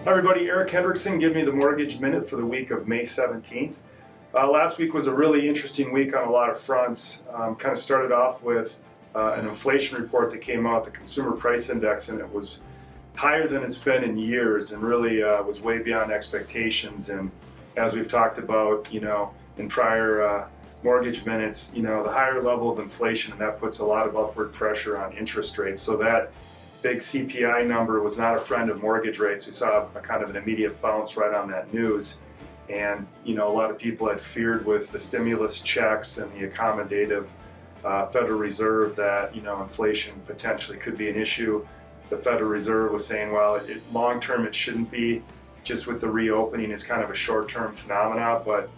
Hi everybody, Eric Hendrickson, give me the Mortgage Minute for the week of May 17th. Last week was a really interesting week on a lot of fronts. Kind of started off with an inflation report that came out, the Consumer Price Index, and it was higher than it's been in years and really was way beyond expectations. And as we've talked about, in prior mortgage minutes, the higher level of inflation, and that puts a lot of upward pressure on interest rates. So that big CPI number was not a friend of mortgage rates. We saw a kind of an immediate bounce right on that news. And, a lot of people had feared with the stimulus checks and the accommodative Federal Reserve that, inflation potentially could be an issue. The Federal Reserve was saying, well, long term it shouldn't be, just with the reopening is kind of a short-term phenomena. But,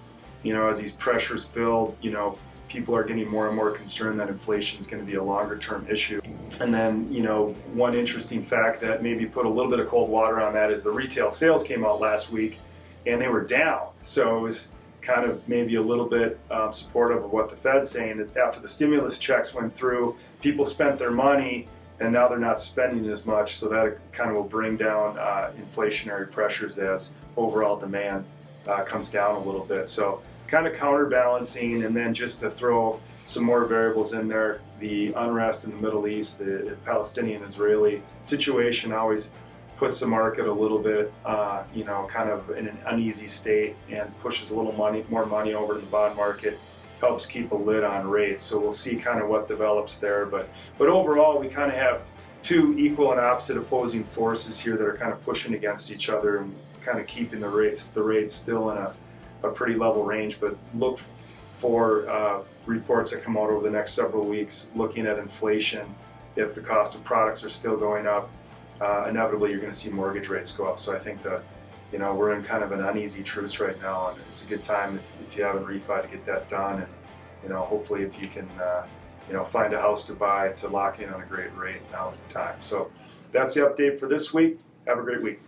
as these pressures build, people are getting more and more concerned that inflation is going to be a longer-term issue. And then, one interesting fact that maybe put a little bit of cold water on that is the retail sales came out last week and they were down. So it was kind of maybe a little bit supportive of what the Fed's saying, that after the stimulus checks went through, people spent their money and now they're not spending as much. So that kind of will bring down inflationary pressures as overall demand comes down a little bit. So kind of counterbalancing, and then just to throw some more variables in there, the unrest in the Middle East, the Palestinian-Israeli situation always puts the market a little bit, kind of in an uneasy state and pushes a little more money over to the bond market, helps keep a lid on rates. So we'll see kind of what develops there. But overall, we kind of have two equal and opposite opposing forces here that are kind of pushing against each other and kind of keeping the rates still in a pretty level range. But look for reports that come out over the next several weeks looking at inflation. If the cost of products are still going up, inevitably you're going to see mortgage rates go up. So I think that we're in kind of an uneasy truce right now, and it's a good time if you haven't refi to get that done. And hopefully if you can find a house to buy to lock in on a great rate, now's the time. So that's the update for this week. Have a great week.